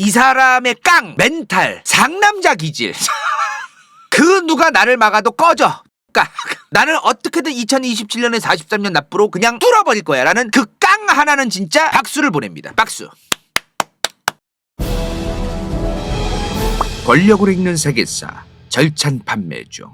이 사람의 멘탈, 상남자 기질. 그 누가 나를 막아도 꺼져. 나는 어떻게든 2027년에 43년 납부로 그냥 뚫어버릴 거야 라는 그 깡 하나는 진짜 박수를 보냅니다. 박수. 권력으로 읽는 세계사 절찬 판매 중.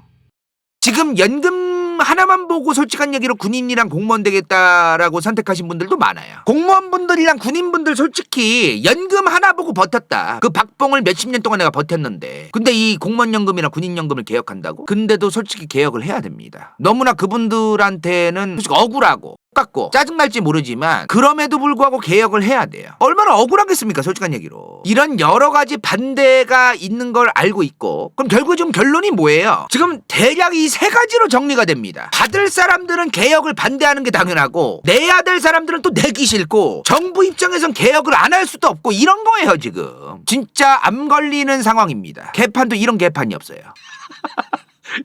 지금 연금 하나만 보고 솔직한 얘기로 군인이랑 공무원 되겠다라고 선택하신 분들도 많아요. 공무원분들이랑 군인분들 솔직히 연금 하나 보고 버텼다. 그 박봉을 몇십 년 동안 내가 버텼는데 근데 이 공무원연금이나 군인연금을 개혁한다고? 근데도 솔직히 개혁을 해야 됩니다. 너무나 그분들한테는 솔직히 억울하고 똑같고 짜증날지 모르지만 그럼에도 불구하고 개혁을 해야 돼요. 얼마나 억울하겠습니까? 솔직한 얘기로. 이런 여러 가지 반대가 있는 걸 알고 있고 그럼 결국 좀 결론이 뭐예요? 지금 대략 이 세 가지로 정리가 됩니다. 받을 사람들은 개혁을 반대하는 게 당연하고 내야 될 사람들은 또 내기 싫고 정부 입장에선 개혁을 안 할 수도 없고 이런 거예요 지금. 진짜 암 걸리는 상황입니다. 개판도 이런 개판이 없어요.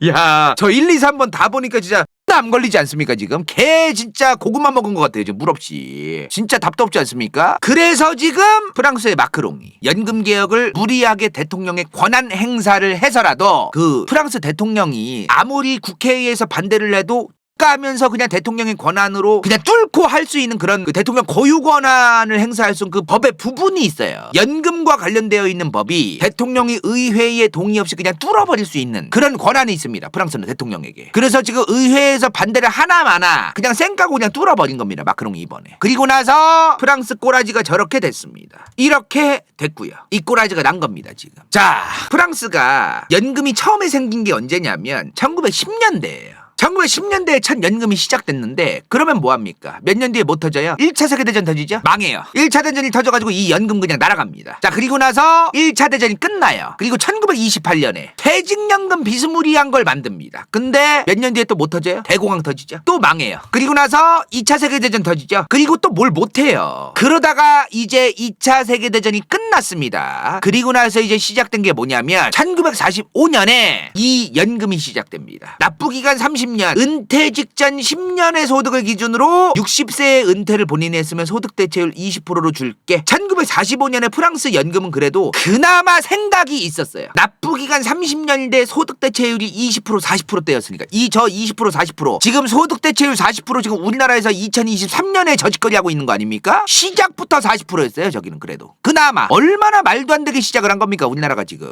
야, 저 1, 2, 3번 다 보니까 진짜 암 걸리지 않습니까 지금? 개 진짜 고구마 먹은 것 같아요 지금 물 없이. 진짜 답도 없지 않습니까? 그래서 지금 프랑스의 마크롱이 연금 개혁을 무리하게 대통령의 권한 행사를 해서라도 그 프랑스 대통령이 아무리 국회에서 반대를 해도 하면서 그냥 대통령의 권한으로 그냥 뚫고 할 수 있는 그런 그 대통령 고유 권한을 행사할 수 있는 그 법의 부분이 있어요. 연금과 관련되어 있는 법이 대통령이 의회의 동의 없이 그냥 뚫어버릴 수 있는 그런 권한이 있습니다. 프랑스는 대통령에게. 그래서 지금 의회에서 반대를 하나마나 그냥 쌩까고 그냥 뚫어버린 겁니다. 마크롱이 이번에. 그리고 나서 프랑스 꼬라지가 저렇게 됐습니다. 이렇게 됐고요. 이 꼬라지가 난 겁니다 지금. 자, 프랑스가 연금이 처음에 생긴 게 언제냐면 1910년대예요. 1910년대에 첫 연금이 시작됐는데 그러면 뭐합니까? 몇 년 뒤에 못 터져요? 1차 세계대전 터지죠? 망해요. 1차 대전이 터져가지고 이 연금 그냥 날아갑니다. 자, 그리고 나서 1차 대전이 끝나요. 그리고 1928년에 퇴직연금 비스무리한 걸 만듭니다. 근데 몇 년 뒤에 또 못 터져요? 대공황 터지죠? 또 망해요. 그리고 나서 2차 세계대전 터지죠? 그리고 또 뭘 못해요. 그러다가 이제 2차 세계대전이 끝났습니다. 그리고 나서 이제 시작된 게 뭐냐면 1945년에 이 연금이 시작됩니다. 납부기간 30년, 은퇴 직전 10년의 소득을 기준으로 60세의 은퇴를 본인이 했으면 소득 대체율 20%로 줄게. 1945년에 프랑스 연금은 그래도 그나마 생각이 있었어요. 납부기간 30년인데 소득 대체율이 20% 40%대였으니까 저 20% 40% 지금 소득 대체율 40% 지금 우리나라에서 2023년에 저짓거리 하고 있는 거 아닙니까? 시작부터 40%였어요. 저기는 그래도 그나마 얼마나 말도 안 되게 시작을 한 겁니까? 우리나라가 지금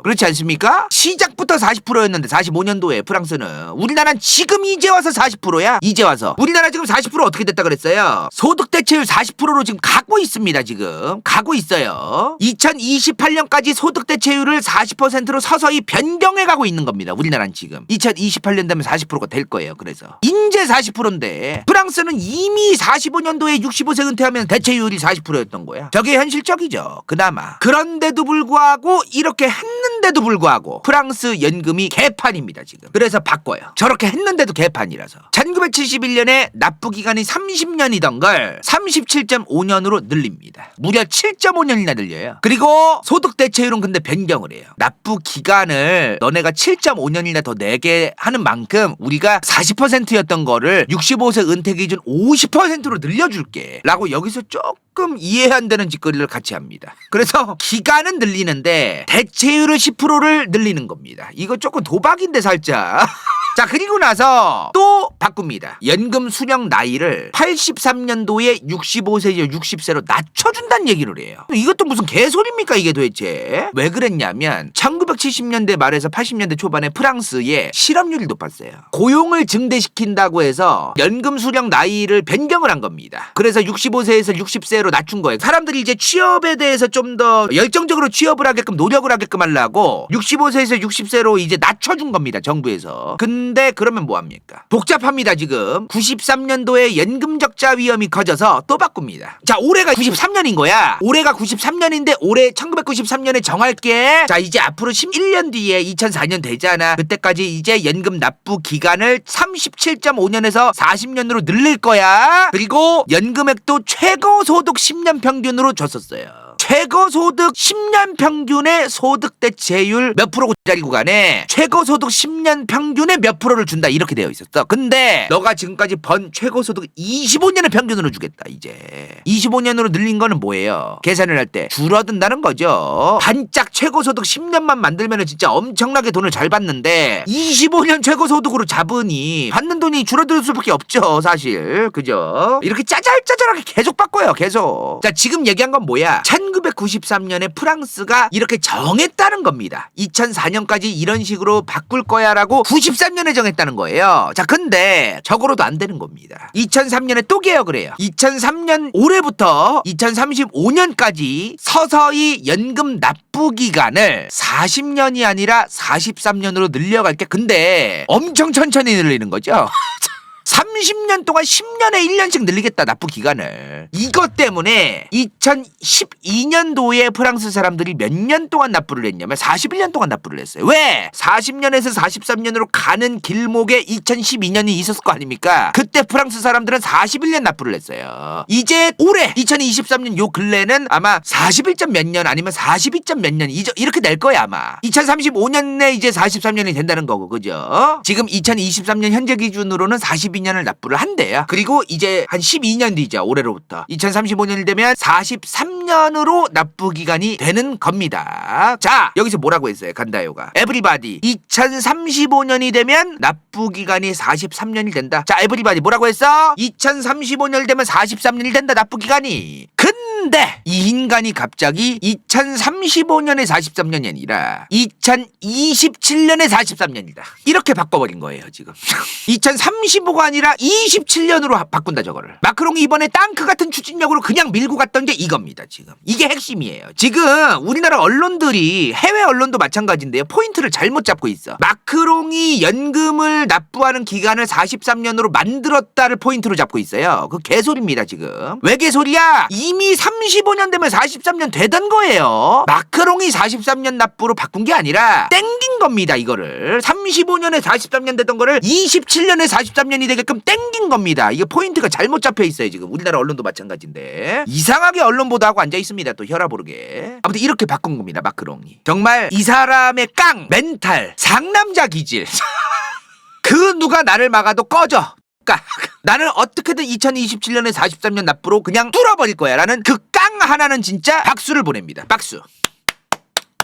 그렇지 않습니까? 시작부터 40%였는데 45년도에 프랑스는. 우리나라는 지금 이제 와서 40%야. 이제 와서 우리나라 지금 40% 어떻게 됐다 그랬어요? 소득 대체율 40%로 지금 가고 있습니다. 지금 가고 있어요. 2028년까지 소득 대체율을 40%로 서서히 변경해 가고 있는 겁니다. 우리나라는 지금 2028년 되면 40%가 될 거예요. 그래서 인제 40%인데 프랑스는 이미 45년도에 65세 은퇴하면 대체율이 40%였던 거야. 저게 현실적이죠. 그나마. 그런데도 불구하고 이렇게 했는데도 불구하고 프랑스 연금이 개판입니다. 지금. 그래서 바꿔요. 저렇게 했는데도 개판이라서 1971년에 납부기간이 30년이던 걸 37.5년으로 늘립니다. 무려 7.5년이나 늘려요. 그리고 소득 대체율은 근데 변경을 해요. 납부기간을 너네가 7.5년이나 더 내게 하는 만큼 우리가 40%였던 거를 65세 은퇴 기준 50%로 늘려줄게 라고 여기서 조금 이해 안 되는 짓거리를 같이 합니다. 그래서 기간은 늘리는데 대체율을 10%를 늘리는 겁니다. 이거 조금 도박인데 살짝. 자, 그리고 나서 또 바꿉니다. 연금 수령 나이를 83년도에 65세에서 60세로 낮춰준다는 얘기를 해요. 이것도 무슨 개소리입니까 이게 도대체. 왜 그랬냐면 1970년대 말에서 80년대 초반에 프랑스의 실업률이 높았어요. 고용을 증대시킨다고 해서 연금 수령 나이를 변경을 한 겁니다. 그래서 65세에서 60세로 낮춘 거예요. 사람들이 이제 취업에 대해서 좀 더 열정적으로 취업을 하게끔 노력을 하게끔 하려고 65세에서 60세로 이제 낮춰준 겁니다. 정부에서. 근데 그러면 뭐합니까? 복잡합니다. 지금 93년도에 연금 적자 위험이 커져서 또 바꿉니다. 자, 올해가 93년인 거야. 올해가 93년인데 올해 1993년에 정할게. 자, 이제 앞으로 11년 뒤에 2004년 되잖아. 그때까지 이제 연금 납부 기간을 37.5년에서 40년으로 늘릴 거야. 그리고 연금액도 최고 소득 10년 평균으로 줬었어요. 최고소득 10년 평균의 소득 대체율 몇 프로 짜리 구간에 최고소득 10년 평균의 몇 프로를 준다 이렇게 되어 있었어. 근데 너가 지금까지 번 최고소득 25년의 평균으로 주겠다. 이제 25년으로 늘린 거는 뭐예요? 계산을 할 때 줄어든다는 거죠. 반짝 최고소득 10년만 만들면 진짜 엄청나게 돈을 잘 받는데 25년 최고소득으로 잡으니 받는 돈이 줄어들 수밖에 없죠. 사실 그죠? 이렇게 짜잘짜잘하게 계속 바꿔요. 계속. 자, 지금 얘기한 건 뭐야? 1993년에 프랑스가 이렇게 정했다는 겁니다. 2004년까지 이런 식으로 바꿀 거야 라고 93년에 정했다는 거예요. 자, 근데 적어로도 안 되는 겁니다. 2003년에 또 개혁을 해요. 2003년 올해부터 2035년까지 서서히 연금 납부 기간을 40년이 아니라 43년으로 늘려갈게. 근데 엄청 천천히 늘리는 거죠. 30년 동안 10년에 1년씩 늘리겠다, 납부 기간을. 이것 때문에 2012년도에 프랑스 사람들이 몇 년 동안 납부를 했냐면 41년 동안 납부를 했어요. 왜? 40년에서 43년으로 가는 길목에 2012년이 있었을 거 아닙니까? 그때 프랑스 사람들은 41년 납부를 했어요. 이제 올해 2023년 요 근래는 아마 41점 몇 년 아니면 42점 몇 년 이렇게 될 거야 아마. 2035년에 이제 43년이 된다는 거고, 그죠? 지금 2023년 현재 기준으로는 42년을 납부를 한대요. 그리고 이제 한 12년 뒤죠. 올해로부터 2035년이 되면 43년으로 납부 기간이 되는 겁니다. 자, 여기서 뭐라고 했어요? 간다요가 에브리바디 2035년이 되면 납부 기간이 43년이 된다. 자, 에브리바디 뭐라고 했어? 2035년이 되면 43년이 된다, 납부 기간이. 근데 이 인간이 갑자기 2035년에 43년이 아니라 2027년에 43년이다 이렇게 바꿔버린 거예요 지금. 2035가 아니라 27년으로 바꾼다 저거를. 마크롱이 이번에 땅크 같은 추진력으로 그냥 밀고 갔던 게 이겁니다 지금. 이게 핵심이에요. 지금 우리나라 언론들이, 해외 언론도 마찬가지인데요, 포인트를 잘못 잡고 있어. 마크롱이 연금을 납부하는 기간을 43년으로 만들었다를 포인트로 잡고 있어요. 그 개소리입니다 지금. 왜 개소리야? 이미 35년 되면 43년 되던 거예요. 마크롱이 43년 납부로 바꾼 게 아니라 땡긴 겁니다. 이거를 35년에 43년 되던 거를 27년에 43년이 되게끔 땡긴 겁니다. 이게 포인트가 잘못 잡혀 있어요 지금. 우리나라 언론도 마찬가지인데 이상하게 언론 보도하고 앉아 있습니다. 또 혈압 오르게. 아무튼 이렇게 바꾼 겁니다. 마크롱이. 정말 이 사람의 깡, 멘탈, 상남자 기질. 그 누가 나를 막아도 꺼져. 나는 어떻게든 2027년에 43년 납부로 그냥 뚫어버릴 거야 라는 그 깡 하나는 진짜 박수를 보냅니다. 박수.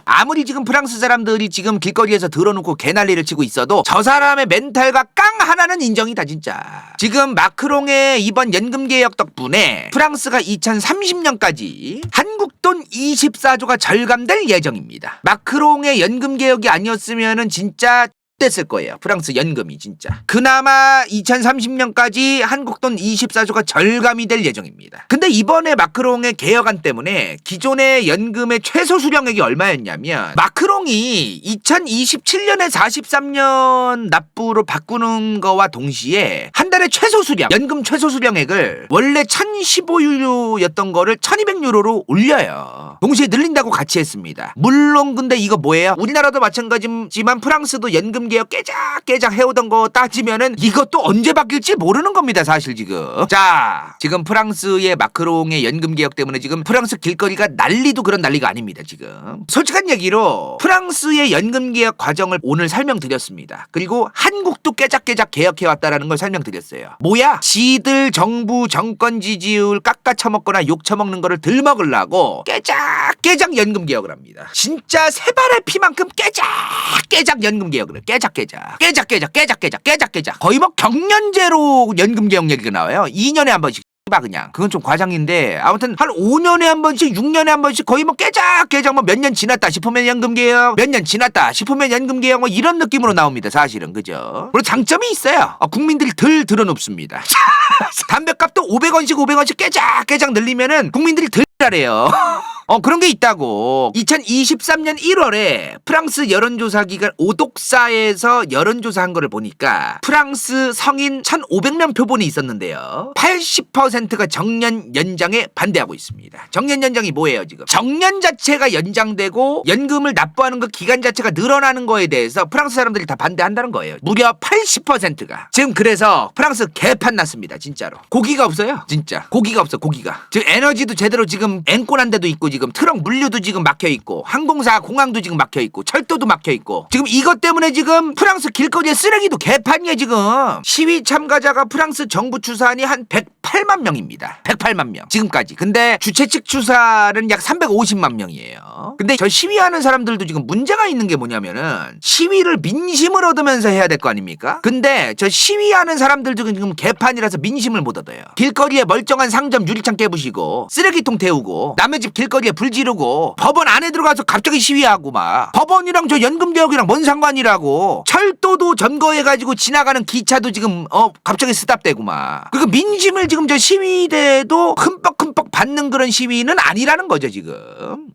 아무리 지금 프랑스 사람들이 지금 길거리에서 들어놓고 개난리를 치고 있어도 저 사람의 멘탈과 깡 하나는 인정이다 진짜. 지금 마크롱의 이번 연금개혁 덕분에 프랑스가 2030년까지 한국 돈 24조가 절감될 예정입니다. 마크롱의 연금개혁이 아니었으면은 진짜 됐을 거예요. 프랑스 연금이 진짜. 그나마 2030년까지 한국 돈 24조가 절감이 될 예정입니다. 근데 이번에 마크롱의 개혁안 때문에 기존의 연금의 최소 수령액이 얼마였냐면 마크롱이 2027년에 43년 납부로 바꾸는 거와 동시에 한 달에 최소 수령, 연금 최소 수령액을 원래 1015유로였던 거를 1200유로로 올려요. 동시에 늘린다고 같이 했습니다. 물론 근데 이거 뭐예요? 우리나라도 마찬가지지만 프랑스도 연금 개혁 깨작깨작 해오던 거 따지면은 이것도 언제 바뀔지 모르는 겁니다 사실 지금. 자, 지금 프랑스의 마크롱의 연금 개혁 때문에 지금 프랑스 길거리가 난리도 그런 난리가 아닙니다 지금. 솔직한 얘기로 프랑스의 연금 개혁 과정을 오늘 설명드렸습니다. 그리고 한국도 깨작깨작 개혁해왔다라는 걸 설명드렸어요. 뭐야? 지들 정부 정권 지지율 깎아쳐먹거나 욕쳐먹는 거를 들 먹으려고 깨작깨작 연금 개혁을 합니다. 진짜 세 발의 피만큼 깨작깨작 연금 개혁을 해. 깨작깨작 거의 뭐 경련제로 연금 개혁 얘기가 나와요. 2년에 한 번씩 그냥. 그건 좀 과장인데 아무튼 한 5년에 한 번씩 6년에 한 번씩 거의 뭐 깨작깨작 뭐 몇 년 지났다 싶으면 연금 개혁, 몇 년 지났다 싶으면 연금 개혁 뭐 이런 느낌으로 나옵니다 사실은. 그죠? 그리고 장점이 있어요. 국민들이 덜 들어눕습니다. 담배값도 500원씩 깨작깨작 늘리면은 국민들이 덜 잘해요. 그런 게 있다고. 2023년 1월에 프랑스 여론조사기관 오독사에서 여론조사한 거를 보니까 프랑스 성인 1,500명 표본이 있었는데요. 80%가 정년 연장에 반대하고 있습니다. 정년 연장이 뭐예요 지금? 정년 자체가 연장되고 연금을 납부하는 그 기간 자체가 늘어나는 거에 대해서 프랑스 사람들이 다 반대한다는 거예요. 무려 80%가. 지금 그래서 프랑스 개판 났습니다 진짜로. 고기가 없어요 진짜. 고기가 없어 고기가. 지금 에너지도 제대로 지금 앵꼬난 데도 있고 지금 트럭 물류도 지금 막혀있고 항공사 공항도 지금 막혀있고 철도도 막혀있고 지금 이것 때문에 지금 프랑스 길거리에 쓰레기도 개판이에요. 지금 시위 참가자가 프랑스 정부 추산이 한 108만 명입니다. 108만 명 지금까지. 근데 주최 측 추산은 약 350만 명이에요. 근데 저 시위하는 사람들도 지금 문제가 있는 게 뭐냐면은 시위를 민심을 얻으면서 해야 될 거 아닙니까? 근데 저 시위하는 사람들도 지금 개판이라서 민심을 못 얻어요. 길거리에 멀쩡한 상점 유리창 깨부시고 쓰레기통 태우고 남의 집 길거리에 불 지르고 법원 안에 들어가서 갑자기 시위하고 막 법원이랑 저 연금개혁이랑 뭔 상관이라고 철도도 점거해가지고 지나가는 기차도 지금 갑자기 스탑되고 막 그리고 민심을 지금 저 시위대도 흠뻑흠뻑 받는 그런 시위는 아니라는 거죠 지금.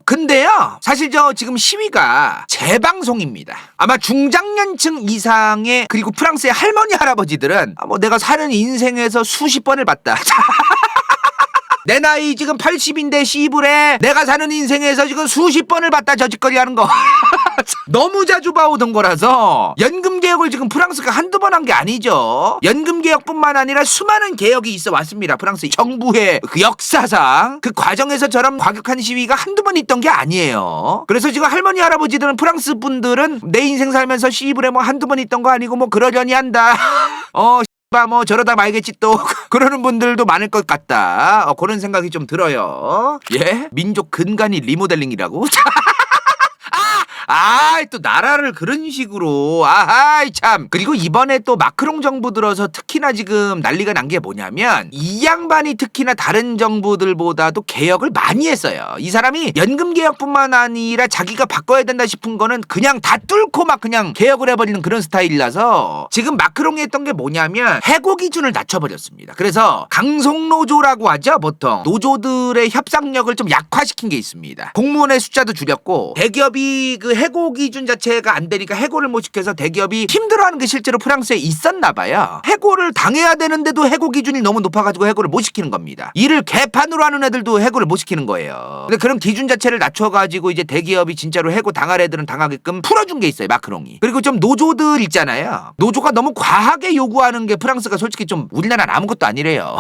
근데요 사실 저 지금 시위가 재방송입니다. 아마 중장년층 이상의 그리고 프랑스의 할머니 할아버지들은 뭐 내가 사는 인생에서 수십 번을 봤다. 내 나이 지금 80인데 씨부래 내가 사는 인생에서 지금 수십 번을 봤다 저 짓거리 하는 거. 너무 자주 봐오던 거라서 연금개혁을 지금 프랑스가 한두 번 한 게 아니죠. 연금개혁뿐만 아니라 수많은 개혁이 있어 왔습니다. 프랑스 정부의 그 역사상 그 과정에서 저런 과격한 시위가 한두 번 있던 게 아니에요. 그래서 지금 할머니 할아버지들은 프랑스 분들은 내 인생 살면서 시부래 뭐 한두 번 있던 거 아니고 뭐 그러려니 한다. 뭐 저러다 말겠지 또 그러는 분들도 많을 것 같다. 그런 생각이 좀 들어요. 예? 민족 근간이 리모델링이라고? 또 나라를 그런 식으로 참. 그리고 이번에 또 마크롱 정부 들어서 특히나 지금 난리가 난 게 뭐냐면 이 양반이 특히나 다른 정부들보다도 개혁을 많이 했어요. 이 사람이 연금 개혁뿐만 아니라 자기가 바꿔야 된다 싶은 거는 그냥 다 뚫고 막 그냥 개혁을 해버리는 그런 스타일이라서 지금 마크롱이 했던 게 뭐냐면 해고 기준을 낮춰버렸습니다. 그래서 강속노조라고 하죠. 보통 노조들의 협상력을 좀 약화시킨 게 있습니다. 공무원의 숫자도 줄였고 대기업이 그 해고 기준 자체가 안 되니까 해고를 못 시켜서 대기업이 힘들어하는 게 실제로 프랑스에 있었나 봐요. 해고를 당해야 되는데도 해고 기준이 너무 높아가지고 해고를 못 시키는 겁니다. 일을 개판으로 하는 애들도 해고를 못 시키는 거예요. 근데 그런 기준 자체를 낮춰가지고 이제 대기업이 진짜로 해고 당할 애들은 당하게끔 풀어준 게 있어요. 마크롱이. 그리고 좀 노조들 있잖아요. 노조가 너무 과하게 요구하는 게 프랑스가 솔직히 좀 우리나라는 아무것도 아니래요.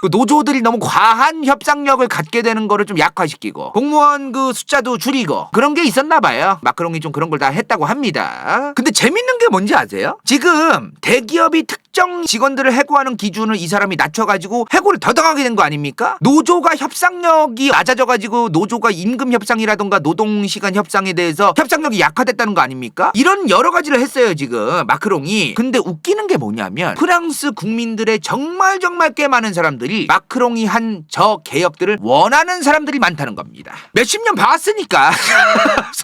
그 노조들이 너무 과한 협상력을 갖게 되는 거를 좀 약화시키고 공무원 그 숫자도 줄이고 그런 게 있었나 봐요. 마크롱이 좀 그런 걸 다 했다고 합니다. 근데 재밌는 게 뭔지 아세요? 지금 대기업이 특정 직원들을 해고하는 기준을 이 사람이 낮춰가지고 해고를 더 당하게 된 거 아닙니까? 노조가 협상력이 낮아져가지고 노조가 임금 협상이라던가 노동시간 협상에 대해서 협상력이 약화됐다는 거 아닙니까? 이런 여러 가지를 했어요 지금 마크롱이. 근데 웃기는 게 뭐냐면 프랑스 국민들의 정말 꽤 많은 사람들이 마크롱이 한 저 개혁들을 원하는 사람들이 많다는 겁니다. 몇십 년 봐왔으니까.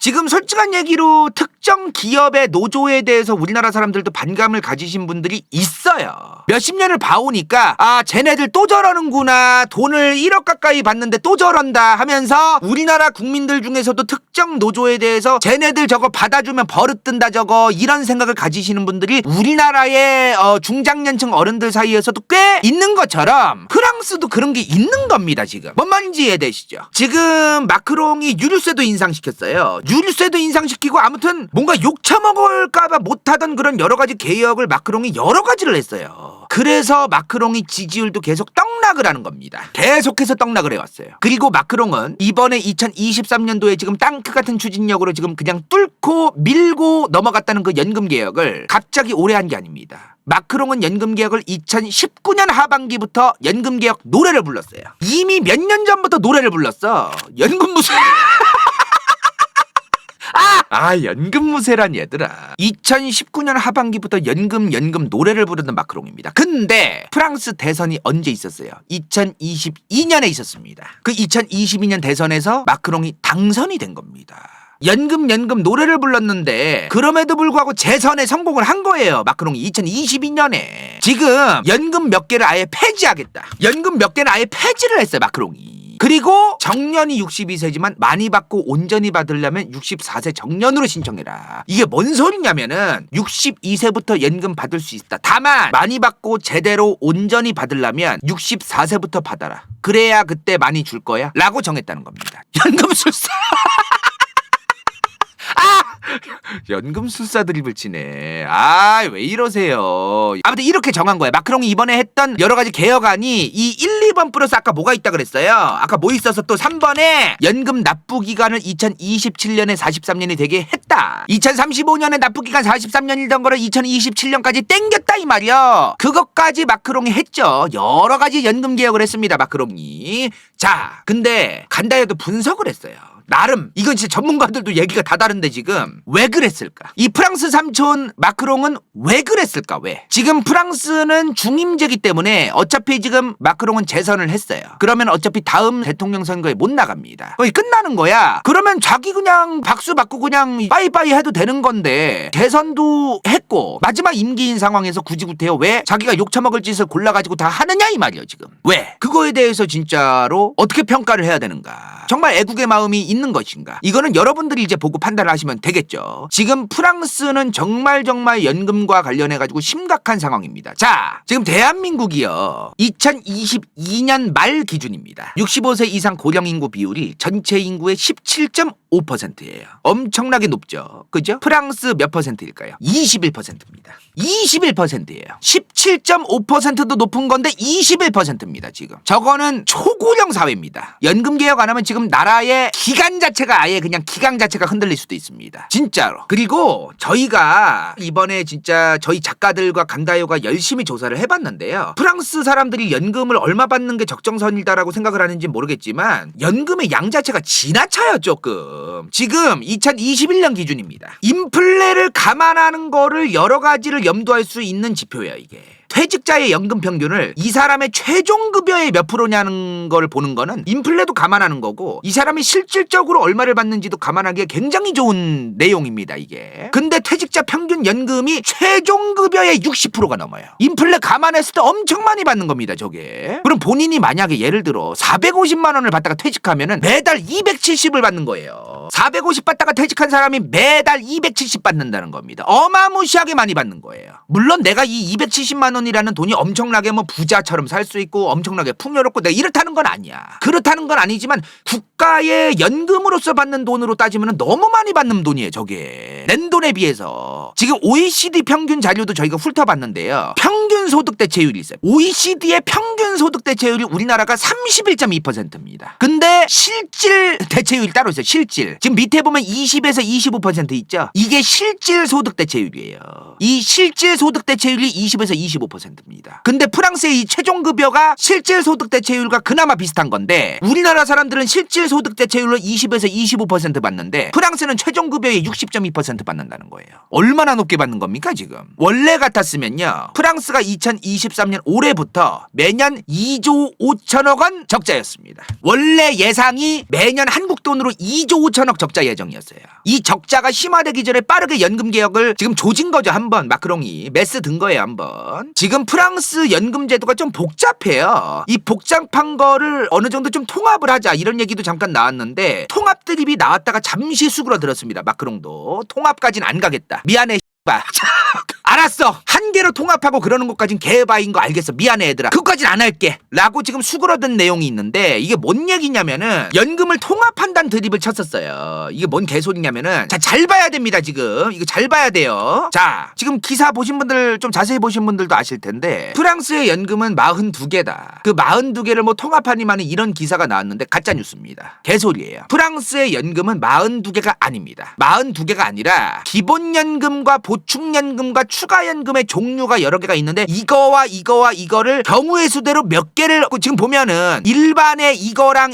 지금 솔직한 얘기로 특정 기업의 노조에 대해서 우리나라 사람들도 반감을 가지신 분들이 있어요. 몇십 년을 봐오니까 쟤네들 또 저러는구나. 돈을 1억 가까이 받는데 또 저런다 하면서 우리나라 국민들 중에서도 특정 노조에 대해서 쟤네들 저거 받아주면 버릇 든다 저거 이런 생각을 가지시는 분들이 우리나라의 중장년층 어른들 사이에서도 꽤 있는 것처럼 프랑스도 그런 게 있는 겁니다. 지금 뭔 말인지 이해되시죠? 지금 마크롱이 유류세도 인상시켰어요. 유류세도 인상시키고 아무튼 뭔가 욕 처먹을까봐 못하던 그런 여러 가지 개혁을 마크롱이 여러 가지를 했어요. 그래서 마크롱이 지지율도 계속 떡락을 하는 겁니다. 계속해서 떡락을 해왔어요. 그리고 마크롱은 이번에 2023년도에 지금 땅크 같은 추진력으로 지금 그냥 뚫고 밀고 넘어갔다는 그 연금 개혁을 갑자기 올해 한 게 아닙니다. 마크롱은 연금개혁을 2019년 하반기부터 연금개혁 노래를 불렀어요. 이미 몇 년 전부터 노래를 불렀어. 연금무새. 연금무새란 얘들아. 2019년 하반기부터 연금 노래를 부르는 마크롱입니다. 근데 프랑스 대선이 언제 있었어요? 2022년에 있었습니다. 그 2022년 대선에서 마크롱이 당선이 된 겁니다. 연금 노래를 불렀는데 그럼에도 불구하고 재선에 성공을 한 거예요. 마크롱이 2022년에. 지금 연금 몇 개를 아예 폐지하겠다. 연금 몇 개는 아예 폐지를 했어요. 마크롱이. 그리고 정년이 62세지만 많이 받고 온전히 받으려면 64세 정년으로 신청해라. 이게 뭔 소리냐면은 62세부터 연금 받을 수 있다. 다만 많이 받고 제대로 온전히 받으려면 64세부터 받아라. 그래야 그때 많이 줄 거야 라고 정했다는 겁니다. 연금술사. 연금술사 드립을 치네. 아, 왜 이러세요. 아무튼 이렇게 정한 거예요. 마크롱이 이번에 했던 여러 가지 개혁안이 이 1, 2번 플러스 아까 뭐가 있다 그랬어요? 아까 뭐 있어서 또 3번에 연금 납부 기간을 2027년에 43년이 되게 했다. 2035년에 납부 기간 43년이던 거를 2027년까지 땡겼다 이 말이야. 그것까지 마크롱이 했죠. 여러 가지 연금 개혁을 했습니다. 마크롱이. 자, 근데 간다해도 분석을 했어요. 나름 이건 진짜 전문가들도 얘기가 다 다른데 지금 왜 그랬을까? 이 프랑스 삼촌 마크롱은 왜 그랬을까? 왜? 지금 프랑스는 중임제기 때문에 어차피 지금 마크롱은 재선을 했어요. 그러면 어차피 다음 대통령 선거에 못 나갑니다. 거의 끝나는 거야. 그러면 자기 그냥 박수 받고 그냥 빠이빠이 해도 되는 건데 재선도 했고 마지막 임기인 상황에서 굳이 구태여 왜 자기가 욕처먹을 짓을 골라가지고 다 하느냐 이 말이에요 지금. 왜? 그거에 대해서 진짜로 어떻게 평가를 해야 되는가? 정말 애국의 마음이 있는 것인가? 이거는 여러분들이 이제 보고 판단을 하시면 되겠죠. 지금 프랑스는 정말 연금과 관련해가지고 심각한 상황입니다. 자, 지금 대한민국이요. 2022년 말 기준입니다. 65세 이상 고령 인구 비율이 전체 인구의 17.5%예요. 엄청나게 높죠. 그죠? 프랑스 몇 퍼센트일까요? 21%입니다. 21%예요. 17.5%도 높은 건데 21%입니다. 지금. 저거는 초고령 사회입니다. 연금 개혁 안 하면 지금 나라의 기간 자체가 아예 그냥 기강 자체가 흔들릴 수도 있습니다. 진짜로. 그리고 저희가 이번에 진짜 저희 작가들과 강다요가 열심히 조사를 해봤는데요. 프랑스 사람들이 연금을 얼마 받는 게 적정선이다라고 생각을 하는지 모르겠지만 연금의 양 자체가 지나쳐요 조금. 지금 2021년 기준입니다. 인플레를 감안하는 거를 여러 가지를 염두할 수 있는 지표예요 이게. 퇴직자의 연금 평균을 이 사람의 최종 급여의 몇 프로냐는 걸 보는 거는 인플레도 감안하는 거고 이 사람이 실질적으로 얼마를 받는지도 감안하기에 굉장히 좋은 내용입니다 이게. 근데 퇴직자 평균 연금이 최종 급여의 60%가 넘어요. 인플레 감안했을 때 엄청 많이 받는 겁니다 저게. 그럼 본인이 만약에 예를 들어 450만 원을 받다가 퇴직하면은 매달 270을 받는 거예요. 450 받다가 퇴직한 사람이 매달 270 받는다는 겁니다. 어마무시하게 많이 받는 거예요. 물론 내가 이 270만 원이라는 돈이 엄청나게 뭐 부자처럼 살 수 있고 엄청나게 풍요롭고 내가 이렇다는 건 아니야. 그렇다는 건 아니지만 국가의 연금으로서 받는 돈으로 따지면 너무 많이 받는 돈이에요 저게. 낸 돈에 비해서. 지금 OECD 평균 자료도 저희가 훑어봤는데요. 평균 소득 대체율이 있어요. OECD의 평균 소득 대체율이 우리나라가 31.2%입니다. 근데 실질 대체율이 따로 있어요. 실질. 지금 밑에 보면 20에서 25% 있죠. 이게 실질 소득 대체율이에요. 이 실질 소득 대체율이 20에서 25%입니다. 근데 프랑스의 이 최종 급여가 실질 소득 대체율과 그나마 비슷한 건데 우리나라 사람들은 실질 소득 대체율로 20에서 25% 받는데 프랑스는 최종 급여의 60.2% 받는다는 거예요. 얼마나 높게 받는 겁니까 지금? 원래 같았으면요. 프랑스가 2023년 올해부터 매년 2조 5천억 원 적자였습니다. 원래 예상이 매년 한국 돈으로 2조 5천억 적자 예정이었어요. 이 적자가 심화되기 전에 빠르게 연금 개혁을 지금 조진 거죠. 한번 마크롱이 메스 든 거예요. 한번. 지금 프랑스 연금 제도가 좀 복잡해요. 이 복잡한 거를 어느 정도 좀 통합을 하자 이런 얘기도 잠깐 나왔는데 통합 드립이 나왔다가 잠시 수그러들었습니다. 마크롱도 통합까지는 안 가겠다. 미안해. 알았어. 한 개로 통합하고 그러는 것까진 개바인 거 알겠어. 미안해 얘들아. 그것까진 안 할게. 라고 지금 수그러든 내용이 있는데 이게 뭔 얘기냐면은 연금을 통합한다는 드립을 쳤었어요. 이게 뭔 개소리냐면은 자, 잘 봐야 됩니다 지금. 이거 잘 봐야 돼요. 자, 지금 기사 보신 분들 좀 자세히 보신 분들도 아실 텐데 프랑스의 연금은 42개다. 그 42개를 뭐 통합하니만은 이런 기사가 나왔는데 가짜 뉴스입니다. 개소리예요. 프랑스의 연금은 42개가 아닙니다. 42개가 아니라 기본연금과 보충연금과 추가연금의 종류가 여러 개가 있는데 이거와 이거를 경우의 수대로 몇 개를 지금 보면은 일반의 이거랑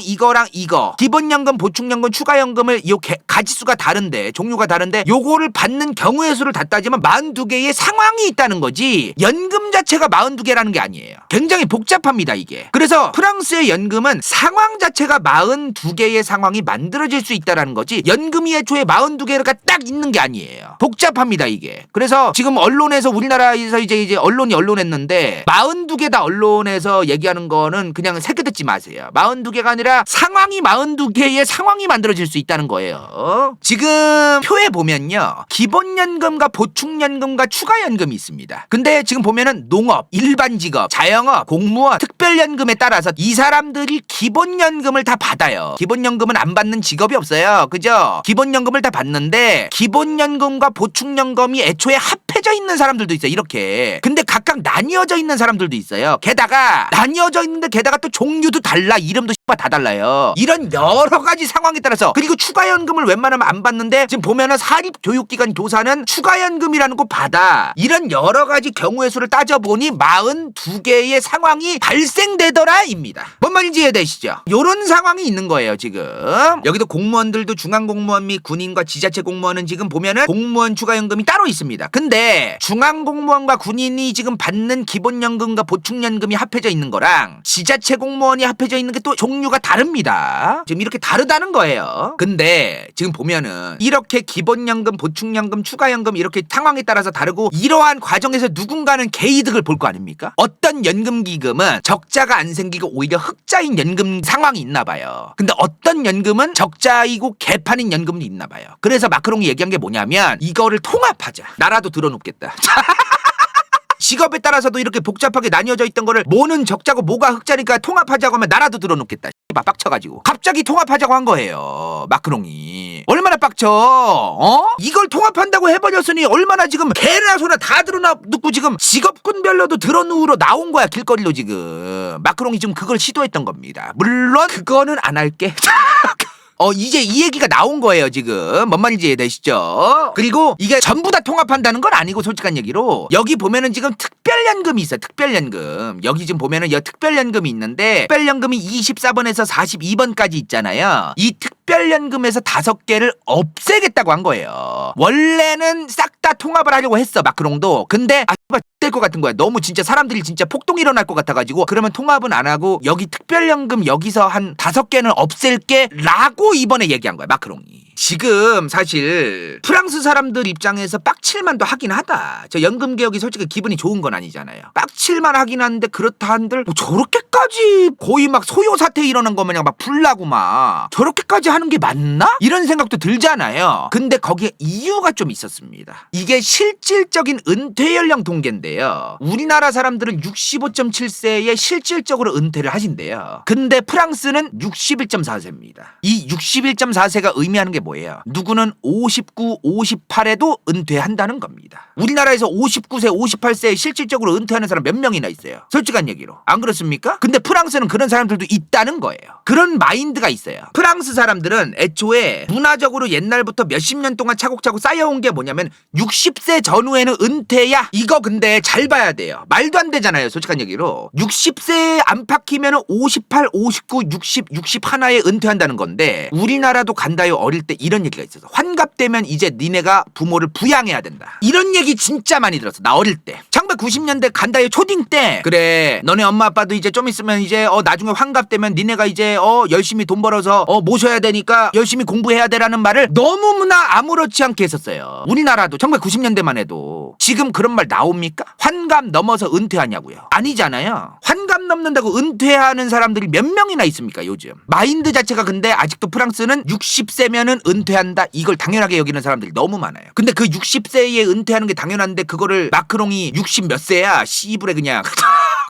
이거 기본연금, 보충연금, 추가연금을 요 가지수가 다른데 종류가 다른데 요거를 받는 경우의 수를 다 따지면 42개의 상황이 있다는 거지 연금 자체가 42개라는 게 아니에요. 굉장히 복잡합니다 이게. 그래서 프랑스의 연금은 상황 자체가 42개의 상황이 만들어질 수 있다는 거지 연금이 애초에 42개가 딱 있는 게 아니에요. 복잡합니다 이게. 그래서 지금 언론에서 우리나라에서 이제 언론이 언론했는데 42개 다 언론에서 얘기하는 거는 그냥 새겨 듣지 마세요. 42개가 아니라 상황이 42개의 상황이 만들어질 수 있다는 거예요. 지금 표에 보면요. 기본연금과 보충연금과 추가연금이 있습니다. 근데 지금 보면은 농업, 일반직업, 자영업, 공무원, 특별연금에 따라서 이 사람들이 기본연금을 다 받아요. 기본연금은 안 받는 직업이 없어요. 그죠? 기본연금을 다 받는데 기본연금과 보충연금이 애초에 합해져 있는 사람들도 있어요. 이렇게. 근데 각각 나뉘어져 있는 사람들도 있어요. 게다가 나뉘어져 있는데 게다가 또 종류도 달라. 이름도 다 달라요. 이런 여러 가지 상황에 따라서. 그리고 추가연금을 웬만하면 안 받는데 지금 보면은 사립교육기관 교사는 추가연금이라는 거 받아. 이런 여러 가지 경우의 수를 따져보니 42개의 상황이 발생되더라 입니다. 뭔 말인지 이해되시죠? 요런 상황이 있는 거예요 지금. 여기도 공무원들도 중앙공무원 및 군인과 지자체 공무원은 지금 보면은 공무원 추가연금이 따로 있습니다. 근데 중앙공무원과 군인이 지금 받는 기본연금과 보충연금이 합해져 있는 거랑 지자체 공무원이 합해져 있는 게 또 종류가 다릅니다. 지금 이렇게 다르다는 거예요. 근데 지금 보면은 이렇게 기본연금, 보충연금, 추가연금 이렇게 상황에 따라서 다르고 이러한 과정에서 누군가는 개이득을 볼 거 아닙니까? 어떤 연금기금은 적자가 안 생기고 오히려 흑자인 연금 상황이 있나 봐요. 근데 어떤 연금은 적자이고 개판인 연금도 있나 봐요. 그래서 마크롱이 얘기한 게 뭐냐면 이거를 통합하자. 나라도 들어놓겠다. 직업에 따라서도 이렇게 복잡하게 나뉘어져 있던 거를 뭐는 적자고 뭐가 흑자니까 통합하자고 하면 나라도 들어놓겠다. 빡쳐가지고 갑자기 통합하자고 한 거예요. 마크롱이. 얼마나 빡쳐? 이걸 통합한다고 해버렸으니 얼마나 지금 개나 소나 다 들어놓고 지금 직업군별로도 들어누우러 나온 거야. 길거리로 지금. 마크롱이 지금 그걸 시도했던 겁니다. 물론 그거는 안 할게. 이제 이 얘기가 나온 거예요, 지금. 뭔 말인지 이해되시죠? 그리고 이게 전부 다 통합한다는 건 아니고, 솔직한 얘기로. 여기 보면은 지금 특별연금이 있어요, 특별연금. 여기 지금 보면은 특별연금이 있는데, 특별연금이 24번에서 42번까지 있잖아요. 이 특별연금에서 5개를 없애겠다고 한 거예요. 원래는 싹 다 통합을 하려고 했어, 마크롱도. 근데, 될 것 같은 거야. 너무 진짜 사람들이 진짜 폭동이 일어날 것 같아가지고 그러면 통합은 안 하고 여기 특별연금 여기서 한 5개는 없앨게 라고 이번에 얘기한 거야 마크롱이. 지금 사실 프랑스 사람들 입장에서 빡칠만도 하긴 하다. 저 연금개혁이 솔직히 기분이 좋은 건 아니잖아요. 빡칠만 하긴 한데 그렇다 한들 뭐 저렇게까지 거의 막 소요사태 일어난 거 마냥 막 불나고 막 저렇게까지 하는 게 맞나? 이런 생각도 들잖아요. 근데 거기에 이유가 좀 있었습니다. 이게 실질적인 은퇴 연령 통계인데요. 우리나라 사람들은 65.7세에 실질적으로 은퇴를 하신대요. 근데 프랑스는 61.4세입니다. 이 61.4세가 의미하는 게 뭐예요? 누구는 59, 58에도 은퇴한다는 겁니다. 우리나라에서 59세, 58세에 실질적으로 은퇴하는 사람 몇 명이나 있어요? 솔직한 얘기로. 안 그렇습니까? 근데 프랑스는 그런 사람들도 있다는 거예요. 그런 마인드가 있어요. 프랑스 사람들은 애초에 문화적으로 옛날부터 몇십 년 동안 차곡차곡 쌓여온 게 뭐냐면 60세 전후에는 은퇴야. 이거 근데 잘 봐야 돼요. 말도 안 되잖아요. 솔직한 얘기로. 60세 안팎이면 58, 59, 60, 61에 은퇴한다는 건데 우리나라도 간다요. 어릴 때 이런 얘기가 있어서 환갑되면 이제 니네가 부모를 부양해야 된다. 이런 얘기 진짜 많이 들었어. 나 어릴 때. 1990년대 간다요 초딩 때 그래 너네 엄마 아빠도 이제 좀 있으면 이제 나중에 환갑되면 니네가 이제 열심히 돈 벌어서 모셔야 되니까 열심히 공부해야 되라는 말을 너무나 아무렇지 않게 했었어요. 우리나라도 1990년대만 해도. 지금 그런 말 나옵니까? 환갑 넘어서 은퇴하냐고요. 아니잖아요. 환갑 넘는다고 은퇴하는 사람들이 몇 명이나 있습니까 요즘. 마인드 자체가 근데 아직도 프랑스는 60세면은 은퇴한다 이걸 당연하게 여기는 사람들이 너무 많아요. 근데 그 60세에 은퇴하는 게 당연한데 그거를 마크롱이 60 몇 세야 씨부레 그냥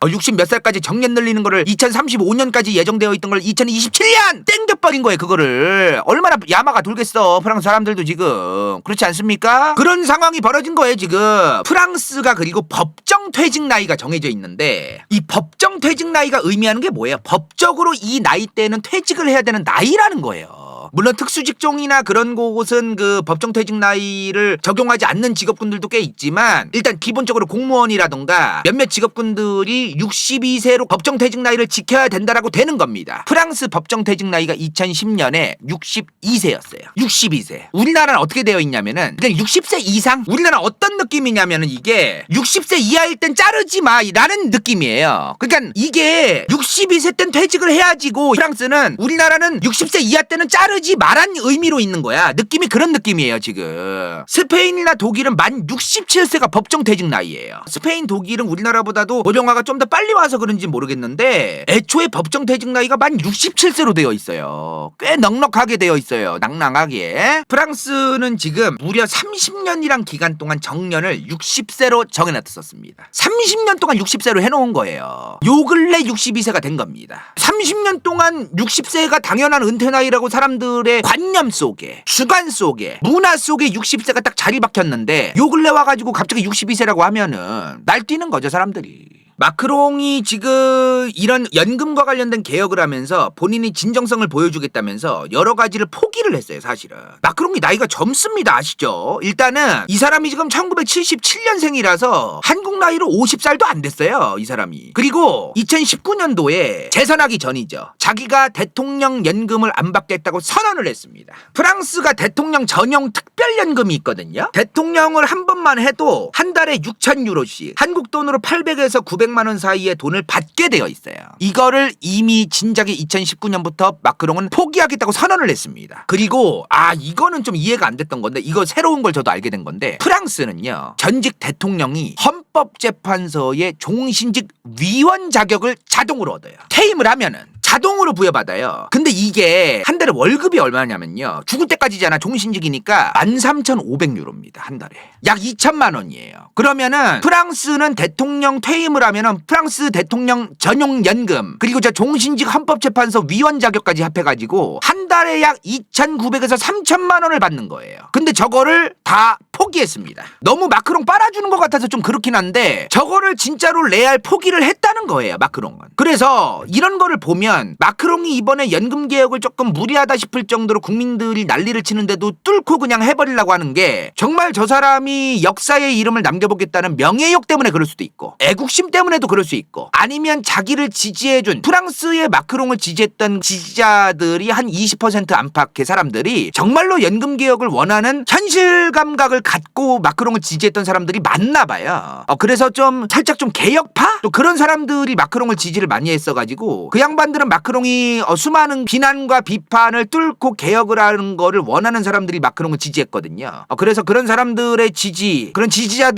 60 몇 살까지 정년 늘리는 거를 2035년까지 예정되어 있던 걸 2027년 땡겨버린 거예요. 그거를 얼마나 야마가 돌겠어 프랑스 사람들도 지금. 그렇지 않습니까? 그런 상황이 벌어진 거예요 지금. 프랑스가 그리고 법정 퇴직 나이가 정해져 있는데 이 법정 퇴직 나이가 의미하는 게 뭐예요? 법적으로 이 나이 때는 퇴직을 해야 되는 나이라는 거예요. 물론 특수직종이나 그런 곳은 그 법정퇴직 나이를 적용하지 않는 직업군들도 꽤 있지만 일단 기본적으로 공무원이라던가 몇몇 직업군들이 62세로 법정퇴직 나이를 지켜야 된다라고 되는 겁니다. 프랑스 법정퇴직 나이가 2010년에 62세였어요. 62세. 우리나라는 어떻게 되어 있냐면은 그냥 60세 이상? 우리나라는 어떤 느낌이냐면은 이게 60세 이하일 땐 자르지 마 라는 느낌이에요. 그러니까 이게 62세 땐 퇴직을 해야지고 프랑스는 우리나라는 60세 이하 때는 자르지 하지 말란 의미로 있는 거야. 느낌이 그런 느낌이에요 지금. 스페인이나 독일은 만 67세가 법정 퇴직 나이예요. 스페인, 독일은 우리나라보다도 고령화가 좀 더 빨리 와서 그런지 모르겠는데 애초에 법정 퇴직 나이가 만 67세로 되어 있어요. 꽤 넉넉하게 되어 있어요. 낭낭하게. 프랑스는 지금 무려 30년이란 기간 동안 정년을 60세로 정해놨었습니다. 30년 동안 60세로 해놓은 거예요. 요 근래 62세가 된 겁니다. 30년 동안 60세가 당연한 은퇴 나이라고 사람들의 관념 속에, 주관 속에, 문화 속에 60세가 딱 자리 박혔는데 요 근래 와가지고 갑자기 62세라고 하면은 날뛰는 거죠 사람들이. 마크롱이 지금 이런 연금과 관련된 개혁을 하면서 본인이 진정성을 보여주겠다면서 여러 가지를 포기를 했어요 사실은. 마크롱이 나이가 젊습니다 아시죠? 일단은 이 사람이 지금 1977년생이라서 한국 나이로 50살도 안 됐어요 이 사람이. 그리고 2019년도에 재선하기 전이죠. 자기가 대통령 연금을 안 받겠다고 선언을 했습니다. 프랑스가 대통령 전용 특별연금이 있거든요. 대통령을 한 번만 해도 한 달에 6,000유로씩 한국 돈으로 800에서 900만 원 사이의 돈을 받게 되어 있어요. 이거를 이미 진작에 2019년부터 마크롱은 포기하겠다고 선언을 했습니다. 그리고 이거는 좀 이해가 안 됐던 건데 이거 새로운 걸 저도 알게 된 건데 프랑스는요 전직 대통령이 헌법재판소의 종신직 위원 자격을 자동으로 얻어요. 퇴임을 하면은 자동으로 부여받아요. 근데 이게 한 달에 월급이 얼마냐면요. 죽을 때까지잖아. 종신직이니까 13,500유로입니다. 한 달에. 약 2천만 원이에요. 그러면은 프랑스는 대통령 퇴임을 하면은 프랑스 대통령 전용 연금 그리고 저 종신직 헌법재판소 위원 자격까지 합해가지고 한 달에 약 2,900에서 3천만 원을 받는 거예요. 근데 저거를 다 포기했습니다. 너무 마크롱 빨아주는 것 같아서 좀 그렇긴 한데 저거를 진짜로 레알 포기를 했다는 거예요. 마크롱은. 그래서 이런 거를 보면 마크롱이 이번에 연금 개혁을 조금 무리하다 싶을 정도로 국민들이 난리를 치는데도 뚫고 그냥 해버리려고 하는 게 정말 저 사람이 역사의 이름을 남겨보겠다는 명예욕 때문에 그럴 수도 있고 애국심 때문에도 그럴 수 있고 아니면 자기를 지지해준 프랑스의 마크롱을 지지했던 지지자들이 한 20% 안팎의 사람들이 정말로 연금 개혁을 원하는 현실 감각을 갖고 마크롱을 지지했던 사람들이 많나 봐요. 그래서 좀 살짝 좀 개혁파? 또 그런 사람들이 마크롱을 지지를 많이 했어가지고 그 양반들은 마크롱이 수많은 비난과 비판을 뚫고 개혁을 하는 거를 원하는 사람들이 마크롱을 지지했거든요. 그래서 그런 사람들의 지지, 그런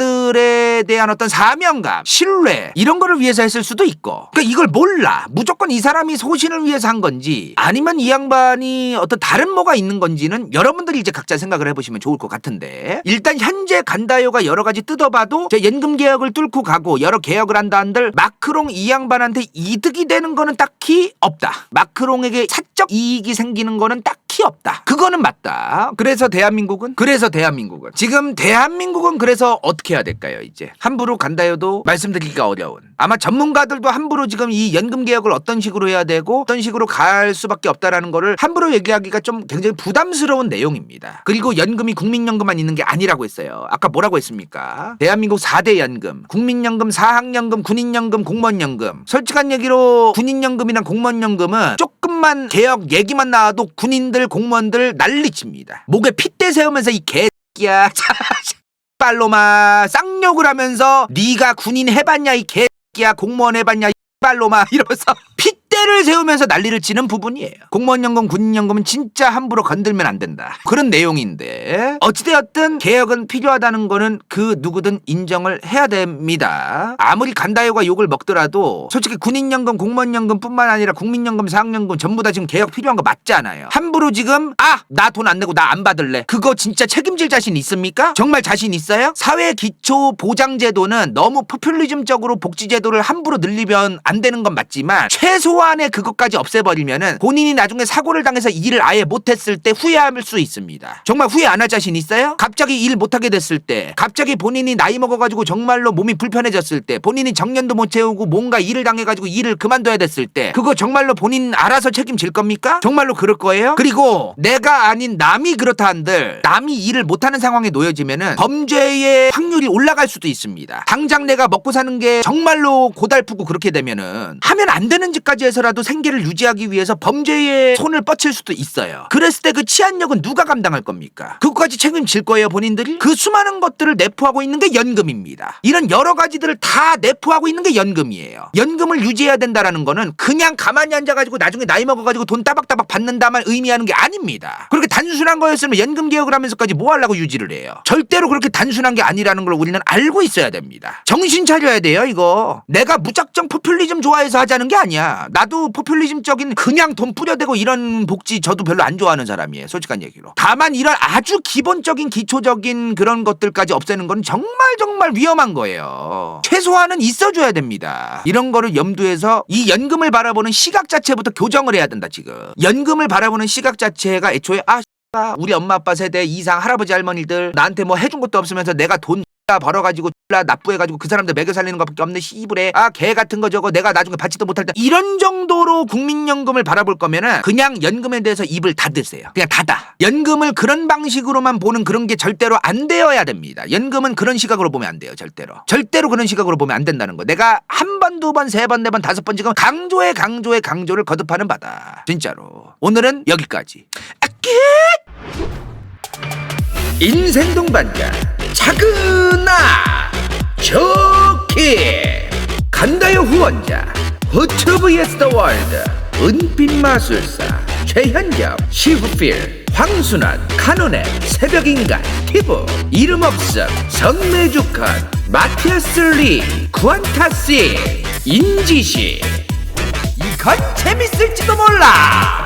지지자들에 대한 어떤 사명감, 신뢰 이런 거를 위해서 했을 수도 있고 그러니까 이걸 몰라. 무조건 이 사람이 소신을 위해서 한 건지 아니면 이 양반이 어떤 다른 뭐가 있는 건지는 여러분들이 이제 각자 생각을 해보시면 좋을 것 같은데 일단 현재 간다요가 여러 가지 뜯어봐도 제 연금 개혁을 뚫고 가고 여러 개혁을 한다 한들 마크롱 이 양반한테 이득이 되는 거는 딱히 없다. 마크롱에게 사적 이익이 생기는 거는 딱히 없다. 그거는 맞다. 그래서 대한민국은 지금 대한민국은 그래서 어떻게 해야 될까요? 이제 함부로 간다요도 말씀드리기가 어려운 아마 전문가들도 함부로 지금 이 연금 개혁을 어떤 식으로 해야 되고 어떤 식으로 갈 수밖에 없다라는 거를 함부로 얘기하기가 좀 굉장히 부담스러운 내용입니다. 그리고 연금이 국민연금만 있는 게 아니라고 했어요. 아까 뭐라고 했습니까? 대한민국 4대 연금, 국민연금, 사학연금, 군인연금, 공무원연금. 솔직한 얘기로 군인연금이랑 공무원연금은 조금만 개혁 얘기만 나와도 군인들, 공무원들 난리칩니다. 목에 핏대 세우면서 이 개새끼야 빨로마 쌍욕을 하면서 네가 군인 해봤냐 이 개새끼야 공무원 해봤냐 이 빨로마 이러면서 핏대를 세우면서 난리를 치는 부분이에요. 공무원연금, 군인연금은 진짜 함부로 건들면 안 된다. 그런 내용인데 어찌되었든 개혁은 필요하다는 거는 그 누구든 인정을 해야 됩니다. 아무리 간다요가 욕을 먹더라도 솔직히 군인연금, 공무원연금뿐만 아니라 국민연금, 사학연금 전부 다 지금 개혁 필요한 거 맞잖아요. 함부로 지금 나 돈 안 내고 나 안 받을래. 그거 진짜 책임질 자신 있습니까? 정말 자신 있어요? 사회기초보장제도는 너무 포퓰리즘적으로 복지제도를 함부로 늘리면 안 되는 건 맞지만 최소한의 그것까지 없애버리면은 본인이 나중에 사고를 당해서 일을 아예 못했을 때 후회할 수 있습니다. 정말 후회 안 할 자신 있어요? 갑자기 일 못하게 됐을 때, 갑자기 본인이 나이 먹어가지고 정말로 몸이 불편해졌을 때, 본인이 정년도 못 채우고 뭔가 일을 당해가지고 일을 그만둬야 됐을 때 그거 정말로 본인 알아서 책임질 겁니까? 정말로 그럴 거예요? 그리고 내가 아닌 남이 그렇다 한들 남이 일을 못하는 상황에 놓여지면은 범죄의 확률이 올라갈 수도 있습니다. 당장 내가 먹고 사는 게 정말로 고달프고 그렇게 되면은 하면 안 되는 짓까지 해서라도 하더라도 생계를 유지하기 위해서 범죄에 손을 뻗칠 수도 있어요. 그랬을 때 그 치안력은 누가 감당할 겁니까? 그것까지 책임질 거예요, 본인들이? 그 수많은 것들을 내포하고 있는 게 연금입니다. 이런 여러 가지들을 다 내포하고 있는 게 연금이에요. 연금을 유지해야 된다라는 거는 그냥 가만히 앉아가지고 나중에 나이 먹어가지고 돈 따박따박 받는다만 의미하는 게 아닙니다. 그렇게 단순한 거였으면 연금 개혁을 하면서까지 뭐 하려고 유지를 해요? 절대로 그렇게 단순한 게 아니라는 걸 우리는 알고 있어야 됩니다. 정신 차려야 돼요, 이거. 내가 무작정 포퓰리즘 좋아해서 하자는 게 아니야. 나도 포퓰리즘적인 그냥 돈 뿌려대고 이런 복지 저도 별로 안 좋아하는 사람이에요, 솔직한 얘기로. 다만 이런 아주 기본적인 기초적인 그런 것들까지 없애는 건 정말 위험한 거예요. 최소한은 있어줘야 됩니다. 이런 거를 염두에서 이 연금을 바라보는 시각 자체부터 교정을 해야 된다. 지금 연금을 바라보는 시각 자체가 애초에 우리 엄마 아빠 세대 이상 할아버지 할머니들 나한테 뭐 해준 것도 없으면서 내가 돈 벌어가지고 납부해가지고 그 사람들 먹여 살리는 것밖에 없는 시부래 개 같은 거 저거 내가 나중에 받지도 못할 때 이런 정도로 국민연금을 바라볼 거면은 그냥 연금에 대해서 입을 닫으세요. 그냥 닫아. 연금을 그런 방식으로만 보는 그런 게 절대로 안 되어야 됩니다. 연금은 그런 시각으로 보면 안 돼요. 절대로 그런 시각으로 보면 안 된다는 거. 내가 한 번, 두 번, 세 번, 네 번, 다섯 번 지금 강조를 거듭하는 바다. 진짜로. 오늘은 여기까지. 인생 동반자 차근아 좋게 간다요 후원자 후트 vs 더 월드 은빛마술사 최현정 시프필 황순환 카노네 새벽인간 티브 이름없음 성매주컷 마티아스 리 쿠안타시 인지시 이건 재밌을지도 몰라.